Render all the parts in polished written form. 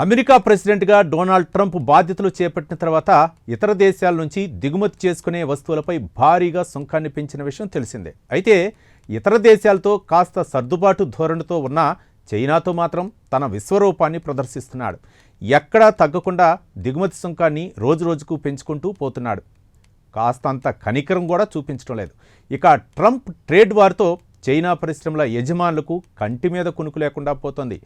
America ప్రెసిడెంట్గా Donald Trump బాధ్యతలు చేపట్టిన తర్వాత ఇతర దేశాల నుంచి దిగుమతి చేసుకునే వస్తువులపై భారీగా సుంకాన్ని పెంచిన విషయం తెలిసిందే. అయితే ఇతర దేశాలతో కాస్త సర్దుబాటు ధోరణితో ఉన్న చైనాతో మాత్రం తన విశ్వరూపాన్ని ప్రదర్శిస్తున్నాడు. ఎక్కడా తగ్గకుండా దిగుమతి సుంకాన్ని రోజురోజుకు పెంచుకుంటూ పోతున్నాడు. కాస్తంత కనికరం కూడా చూపించడం లేదు. ఇక ట్రంప్ ట్రేడ్ వార్తో చైనా పరిశ్రమల యజమానులకు కంటి మీద కునుకు లేకుండా పోతోంది.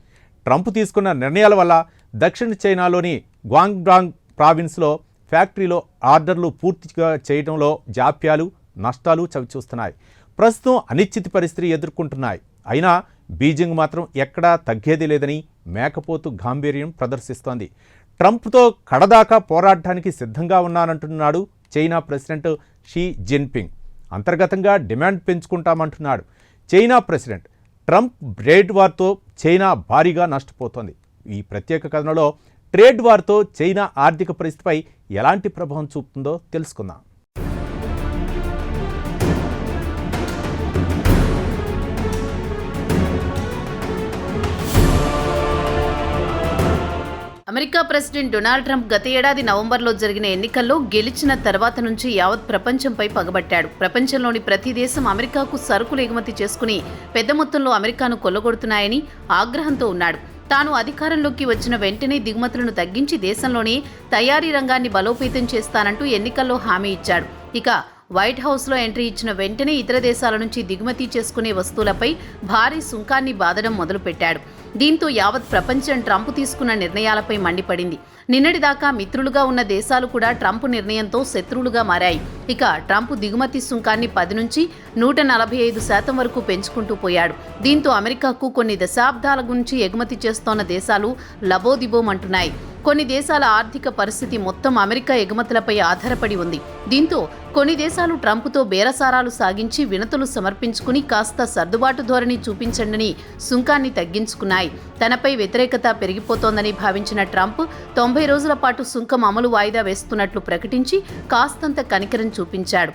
ట్రంప్ తీసుకున్న నిర్ణయాల వల్ల దక్షిణ చైనాలోని గ్వాంగ్డాంగ్ ప్రావిన్స్లో ఫ్యాక్టరీలో ఆర్డర్లు పూర్తిగా చేయడంలో జాప్యాలు, నష్టాలు చవిచూస్తున్నాయి. ప్రస్తుతం అనిశ్చిత పరిస్థితి ఎదుర్కొంటున్నాయి. అయినా బీజింగ్ మాత్రం ఎక్కడా తగ్గేది లేదని మేకపోతు గాంభీర్యం ప్రదర్శిస్తోంది. ట్రంప్తో కడదాకా పోరాడటానికి సిద్ధంగా ఉన్నానంటున్నాడు చైనా ప్రెసిడెంట్ షీ జిన్పింగ్. అంతర్గతంగా డిమాండ్ పెంచుకుంటామంటున్నాడు. చైనా ప్రెసిడెంట్ ట్రంప్ ట్రేడ్ వార్తో చైనా భారీగా నష్టపోతోంది. ఈ ప్రత్యేక కథనంలో ట్రేడ్ వార్తో చైనా ఆర్థిక పరిస్థితిపై ఎలాంటి ప్రభావం చూపుతుందో తెలుసుకుందాం. అమెరికా ప్రెసిడెంట్ డొనాల్డ్ ట్రంప్ గత ఏడాది నవంబర్లో జరిగిన ఎన్నికల్లో గెలిచిన తర్వాత నుంచి యావత్ ప్రపంచంపై పగబట్టాడు. ప్రపంచంలోని ప్రతి దేశం అమెరికాకు సరుకులు ఎగుమతి చేసుకుని పెద్ద మొత్తంలో అమెరికాను కొల్లగొడుతున్నాయని ఆగ్రహంతో ఉన్నాడు. తాను అధికారంలోకి వచ్చిన వెంటనే దిగుమతులను తగ్గించి దేశంలోనే తయారీ రంగాన్ని బలోపేతం చేస్తానంటూ ఎన్నికల్లో హామీ ఇచ్చాడు. ఇక వైట్ హౌస్లో ఎంట్రీ ఇచ్చిన వెంటనే ఇతర దేశాల నుంచి దిగుమతి చేసుకునే వస్తువులపై భారీ సుంకాన్ని బాదడం మొదలుపెట్టాడు. దీంతో యావత్ ప్రపంచం ట్రంప్ తీసుకున్న నిర్ణయాలపై మండిపడింది. నిన్నటిదాకా మిత్రులుగా ఉన్న దేశాలు కూడా ట్రంప్ నిర్ణయంతో శత్రువులుగా మారాయి. ఇక ట్రంప్ దిగుమతి సుంకాన్ని 10 నుంచి 145% వరకు పెంచుకుంటూ పోయాడు. దీంతో అమెరికాకు కొన్ని దశాబ్దాల నుంచి ఎగుమతి చేస్తోన్న దేశాలు లబోదిబోమంటున్నాయి. కొన్ని దేశాల ఆర్థిక పరిస్థితి మొత్తం అమెరికా ఎగుమతులపై ఆధారపడి ఉంది. దీంతో కొన్ని దేశాలు ట్రంప్తో బేరసారాలు సాగించి వినతులు సమర్పించుకుని కాస్త సర్దుబాటు ధోరణి చూపించండని సుంకాన్ని తగ్గించుకున్నాయి. తనపై వ్యతిరేకత పెరిగిపోతోందని భావించిన ట్రంప్ 90 రోజుల పాటు సుంకం అమలు వాయిదా వేస్తున్నట్లు ప్రకటించి కాస్తంత కనికరం చూపించాడు.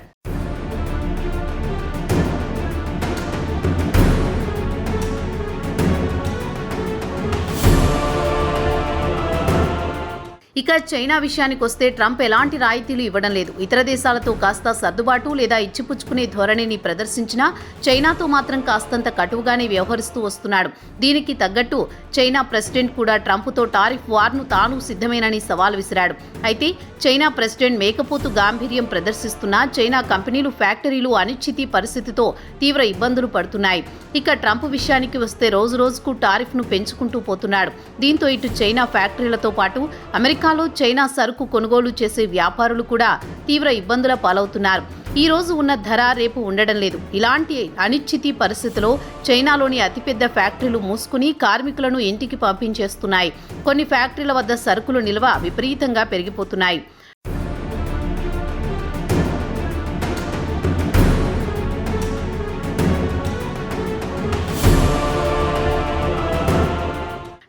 ఇక చైనా విషయానికి వస్తే ట్రంప్ ఎలాంటి రాయితీలు ఇవ్వడం లేదు. ఇతర దేశాలతో కాస్త సర్దుబాటు లేదా ఇచ్చిపుచ్చుకునే ధోరణిని ప్రదర్శించినా చైనాతో మాత్రం కాస్తంత కటువుగానే వ్యవహరిస్తూ వస్తున్నాడు. దీనికి తగ్గట్టు చైనా ప్రెసిడెంట్ కూడా ట్రంప్తో టారిఫ్ వార్ను తాను సిద్ధమేనని సవాల్ విసిరాడు. అయితే చైనా ప్రెసిడెంట్ మేకపోతు గాంభీర్యం ప్రదర్శిస్తున్నా చైనా కంపెనీలు, ఫ్యాక్టరీలు అనిశ్చితి పరిస్థితితో తీవ్ర ఇబ్బందులు పడుతున్నాయి. ఇక ట్రంప్ విషయానికి వస్తే రోజురోజుకు టారిఫ్ను పెంచుకుంటూ పోతున్నాడు. దీంతో ఇటు చైనా ఫ్యాక్టరీలతో పాటు అమెరికాలో చైనా సరుకు కొనుగోలు చేసే వ్యాపారులు కూడా తీవ్ర ఇబ్బందుల పాలవుతున్నారు. ఈ రోజు ఉన్న ధర రేపు ఉండడం లేదు. ఇలాంటి అనిశ్చితి పరిస్థితిలో చైనాలోని అతిపెద్ద ఫ్యాక్టరీలు మూసుకుని కార్మికులను ఇంటికి పంపించేస్తున్నాయి. కొన్ని ఫ్యాక్టరీల వద్ద సరుకులు నిల్వ విపరీతంగా పెరిగిపోతున్నాయి.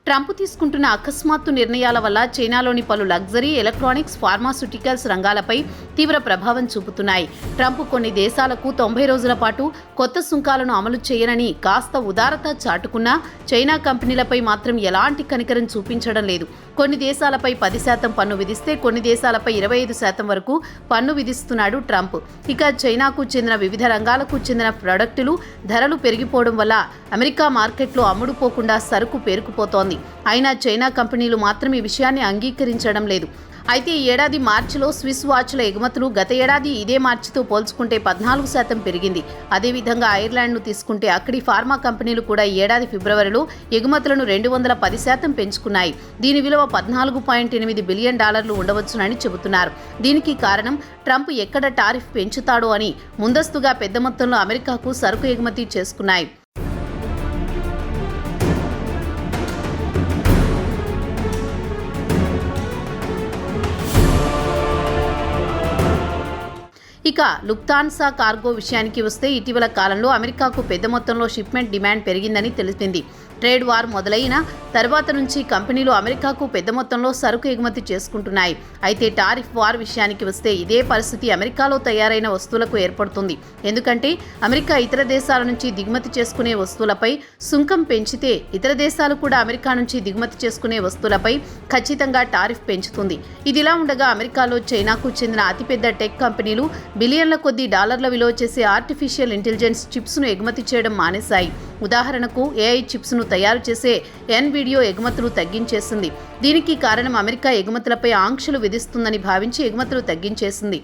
ట్రంప్ తీసుకుంటున్న అకస్మాత్తు నిర్ణయాల వల్ల చైనాలోని పలు లగ్జరీ, ఎలక్ట్రానిక్స్, ఫార్మాస్యూటికల్స్ రంగాలపై తీవ్ర ప్రభావం చూపుతున్నాయి. ట్రంప్ కొన్ని దేశాలకు 90 రోజుల పాటు కొత్త సుంకాలను అమలు చేయనని కాస్త ఉదారత చాటుకున్నా చైనా కంపెనీలపై మాత్రం ఎలాంటి కనికరం చూపించడం లేదు. కొన్ని దేశాలపై 10% పన్ను విధిస్తే కొన్ని దేశాలపై 25% వరకు పన్ను విధిస్తున్నాడు ట్రంప్. ఇక చైనాకు చెందిన వివిధ రంగాలకు చెందిన ప్రొడక్టులు ధరలు పెరిగిపోవడం వల్ల అమెరికా మార్కెట్లో అమ్ముడుపోకుండా సరుకు పేరుకుపోతోంది. అయినా చైనా కంపెనీలు మాత్రం ఈ విషయాన్ని అంగీకరించడం లేదు. అయితే ఈ ఏడాది మార్చిలో స్విస్ వాచ్ల ఎగుమతులు గత ఏడాది ఇదే మార్చితో పోల్చుకుంటే 14% పెరిగింది. అదేవిధంగా ఐర్లాండ్ను తీసుకుంటే అక్కడి ఫార్మా కంపెనీలు కూడా ఈ ఏడాది ఫిబ్రవరిలో ఎగుమతులను 210% పెంచుకున్నాయి. దీని విలువ $14.8 బిలియన్ ఉండవచ్చునని చెబుతున్నారు. దీనికి కారణం ట్రంప్ ఎక్కడ టారిఫ్ పెంచుతాడో అని ముందస్తుగా పెద్ద మొత్తంలో అమెరికాకు సరుకు ఎగుమతి చేసుకున్నాయి. ఇక లుఫ్తాన్సా కార్గో విషయానికి వస్తే ఇటీవల కాలంలో అమెరికాకు పెద్ద మొత్తంలో షిప్మెంట్ డిమాండ్ పెరిగిందని తెలిపింది. ట్రేడ్ వార్ మొదలైన తర్వాత నుంచి కంపెనీలు అమెరికాకు పెద్ద మొత్తంలో సరుకు ఎగుమతి చేసుకుంటున్నాయి. అయితే టారిఫ్ వార్ విషయానికి వస్తే ఇదే పరిస్థితి అమెరికాలో తయారైన వస్తువులకు ఏర్పడుతుంది. ఎందుకంటే అమెరికా ఇతర దేశాల నుంచి దిగుమతి చేసుకునే వస్తువులపై సుంకం పెంచితే ఇతర దేశాలు కూడా అమెరికా నుంచి దిగుమతి చేసుకునే వస్తువులపై ఖచ్చితంగా టారిఫ్ పెంచుతుంది. ఇదిలా ఉండగా అమెరికాలో చైనాకు చెందిన అతిపెద్ద టెక్ కంపెనీలు బిలియన్ల కొద్ది డాలర్ల విలువ చేసే ఆర్టిఫిషియల్ ఇంటెలిజెన్స్ చిప్స్ను ఎగుమతి చేయడం మానేశాయి. ఉదాహరణకు ఏఐ చిప్స్ను తయారు చేసే ఎన్విడియో ఎగుమతులు తగ్గించేసింది. దీనికి కారణం అమెరికా ఎగుమతులపై ఆంక్షలు విధిస్తుందని భావించి ఎగుమతులు తగ్గించేసింది.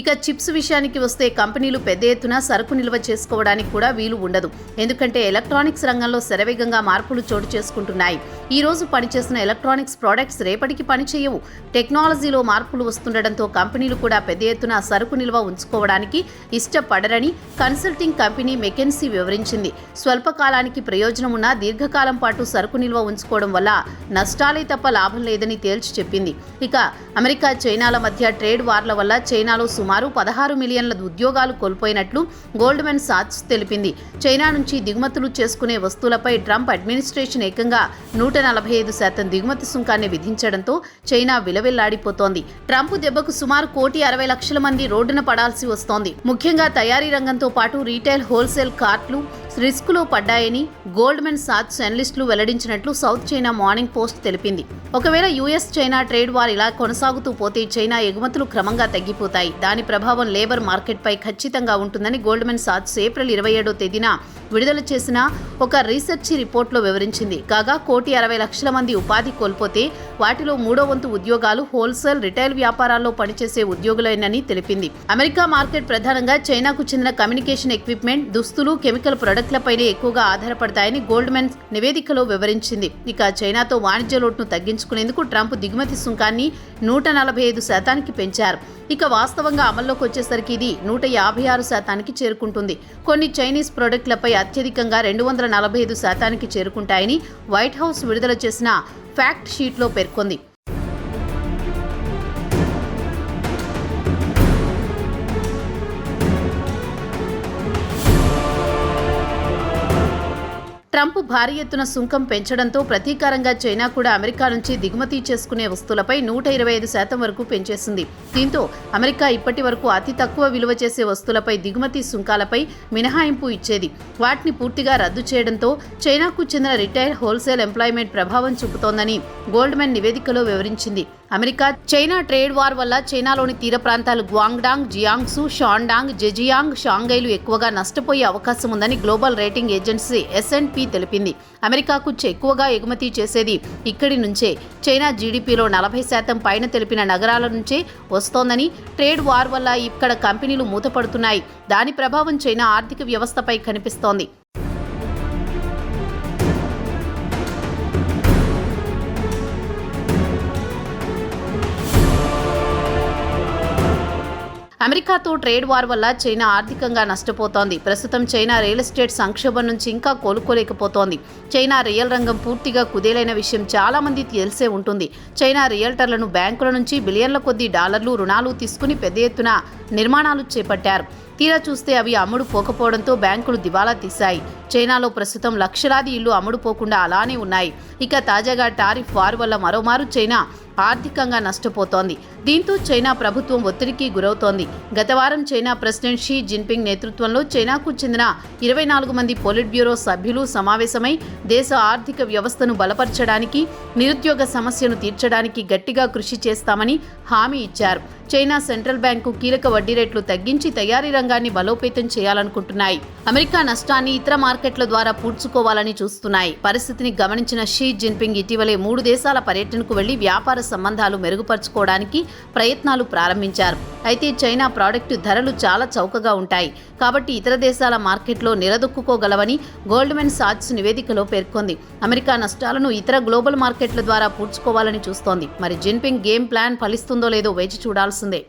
ఇక చిప్స్ విషయానికి వస్తే కంపెనీలు పెద్ద ఎత్తున సరుకు నిల్వ చేసుకోవడానికి కూడా వీలు ఉండదు. ఎందుకంటే ఎలక్ట్రానిక్స్ రంగంలో శరవేగంగా మార్పులు చోటు చేసుకుంటున్నాయి. ఈ రోజు పనిచేసిన ఎలక్ట్రానిక్స్ ప్రోడక్ట్స్ రేపటికి పనిచేయవు. టెక్నాలజీలో మార్పులు వస్తుండటంతో కంపెనీలు కూడా పెద్ద ఎత్తున సరుకు నిల్వ ఉంచుకోవడానికి ఇష్టపడరని కన్సల్టింగ్ కంపెనీ మెకెన్సీ వివరించింది. స్వల్పకాలానికి ప్రయోజనం ఉన్న దీర్ఘకాలం పాటు సరుకు నిల్వ ఉంచుకోవడం వల్ల నష్టాలే తప్ప లాభం లేదని తేల్చి చెప్పింది. ఇక అమెరికా చైనాల మధ్య ట్రేడ్ వార్ల వల్ల చైనాలో సుమారు 16 మిలియన్ల ఉద్యోగాలు కోల్పోయినట్లు గోల్డ్మెన్ సాచ్స్ తెలిపింది. చైనా నుంచి దిగుమతులు చేసుకునే వస్తువులపై ట్రంప్ అడ్మినిస్ట్రేషన్ ఏకంగా 145% దిగుమతి సుంకాన్ని విధించడంతో చైనా విలవిల్లాడిపోతోంది. ట్రంప్ దెబ్బకు సుమారు 1,60,00,000 మంది రోడ్డున పడాల్సి వస్తోంది. ముఖ్యంగా తయారీ రంగంతో పాటు రీటైల్, హోల్సేల్ కార్ట్లు రిస్కులో పడ్డాయని గోల్డ్మెన్ సాచ్స్ అనలిస్టులు వెల్లడించినట్లు సౌత్ చైనా మార్నింగ్ పోస్ట్ తెలిపింది. ఒకవేళ యుఎస్ చైనా ట్రేడ్ వార్ ఇలా కొనసాగుతూ పోతే చైనా ఎగుమతులు క్రమంగా తగ్గిపోతాయి. దాని ప్రభావం లేబర్ మార్కెట్పై ఖచ్చితంగా ఉంటుందని గోల్డ్మెన్ సాచ్స్ ఏప్రిల్ 27వ తేదీన విడుదల చేసిన ఒక రీసెర్చ్ రిపోర్ట్లో వివరించింది. కాగా 1,60,00,000 మంది ఉపాధి కోల్పోతే వాటిలో 3వ వంతు ఉద్యోగాలు హోల్సేల్, రిటైల్ వ్యాపారాల్లో పనిచేసే ఉద్యోగులేనని తెలిపింది. అమెరికా మార్కెట్ ప్రధానంగా చైనాకు చెందిన కమ్యూనికేషన్ ఎక్విప్మెంట్, దుస్తులు, కెమికల్ ప్రొడక్ట్లపైనే ఎక్కువగా ఆధారపడతాయని గోల్డ్మెన్ నివేదికలో వివరించింది. ఇక చైనాతో వాణిజ్య లోటును తగ్గించుకునేందుకు ట్రంప్ దిగుమతి సుంకాన్ని 145% పెంచారు. ఇక వాస్తవంగా అమల్లోకి వచ్చేసరికి ఇది 156% చేరుకుంటుంది. కొన్ని చైనీస్ ప్రొడక్ట్లపై అత్యధికంగా 245% చేరుకుంటాయని వైట్ హౌస్ విడుదల చేసిన ఫ్యాక్ట్ షీట్లో పేర్కొంది. ట్రంప్ భారీ ఎత్తున సుంకం పెంచడంతో ప్రతీకారంగా చైనా కూడా అమెరికా నుంచి దిగుమతి చేసుకునే వస్తువులపై 125% వరకు పెంచేసింది. దీంతో అమెరికా ఇప్పటి వరకు అతి తక్కువ విలువ చేసే వస్తువులపై దిగుమతి సుంకాలపై మినహాయింపు ఇచ్చేది. వాటిని పూర్తిగా రద్దు చేయడంతో చైనాకు చెందిన రిటైల్, హోల్సేల్ ఎంప్లాయ్మెంట్ ప్రభావం చూపుతోందని గోల్డ్మెన్ నివేదికలో వివరించింది. అమెరికా చైనా ట్రేడ్ వార్ వల్ల చైనాలోని తీర ప్రాంతాలు గ్వాంగ్డాంగ్, జియాంగ్సు, షాండాంగ్, జెజియాంగ్, షాంఘైలు ఎక్కువగా నష్టపోయే అవకాశం ఉందని గ్లోబల్ రేటింగ్ ఏజెన్సీ S&P తెలిపింది. అమెరికాకు ఎక్కువగా ఎగుమతి చేసేది ఇక్కడి నుంచే. చైనా జీడీపీలో 40% పైన తెలిపిన నగరాల నుంచే వస్తోందని, ట్రేడ్ వార్ వల్ల ఇక్కడ కంపెనీలు మూతపడుతున్నాయి. దాని ప్రభావం చైనా ఆర్థిక వ్యవస్థపై కనిపిస్తోంది. అమెరికాతో ట్రేడ్ వార్ వల్ల చైనా ఆర్థికంగా నష్టపోతోంది. ప్రస్తుతం చైనా రియల్ ఎస్టేట్ సంక్షోభం నుంచి ఇంకా కోలుకోలేకపోతోంది. చైనా రియల్ రంగం పూర్తిగా కుదేలైన విషయం చాలా మంది తెలిసే ఉంటుంది. చైనా రియల్టర్లను బ్యాంకుల నుంచి బిలియన్ల కొద్ది డాలర్లు రుణాలు తీసుకుని పెద్ద ఎత్తున నిర్మాణాలు చేపట్టారు. తీరా చూస్తే అవి అమ్ముడు పోకపోవడంతో బ్యాంకులు దివాలా తీశాయి. చైనాలో ప్రస్తుతం లక్షలాది ఇళ్లు అమ్ముడు పోకుండా అలానే ఉన్నాయి. ఇక తాజాగా టారిఫ్ వార్ వల్ల మరోమారు చైనా ఆర్థికంగా నష్టపోతోంది. దీంతో చైనా ప్రభుత్వం ఒత్తిడికి గురవుతోంది. గత వారం చైనా ప్రెసిడెంట్ షీ జిన్పింగ్ నేతృత్వంలో చైనాకు చెందిన 24 మంది పొలిట్ బ్యూరో సభ్యులు సమావేశమై దేశ ఆర్థిక వ్యవస్థను బలపరచడానికి, నిరుద్యోగ సమస్యను తీర్చడానికి గట్టిగా కృషి చేస్తామని హామీ ఇచ్చారు. చైనా సెంట్రల్ బ్యాంకు కీలక వడ్డీ రేట్లు తగ్గించి తయారీ రంగాన్ని బలోపేతం చేయాలనుకుంటున్నాయి. అమెరికా నష్టాన్ని ఇతర మార్కెట్ల ద్వారా పూడ్చుకోవాలని చూస్తున్నాయి. పరిస్థితిని గమనించిన షీ జిన్పింగ్ ఇటీవలే 3 దేశాల పర్యటనకు వెళ్లి వ్యాపార సంబంధాలు మెరుగుపరుచుకోవడానికి ప్రయత్నాలు ప్రారంభించారు. అయితే చైనా ప్రాడక్టు ధరలు చాలా చౌకగా ఉంటాయి కాబట్టి ఇతర దేశాల మార్కెట్లో నిలదొక్కుకోగలవని గోల్డ్మెన్ సాచ్స్ నివేదికలో పేర్కొంది. అమెరికా నష్టాలను ఇతర గ్లోబల్ మార్కెట్ల ద్వారా పూడ్చుకోవాలని చూస్తోంది. మరి జిన్పింగ్ గేమ్ ప్లాన్ ఫలిస్తుందో లేదో వేచి చూడాల్సిందే.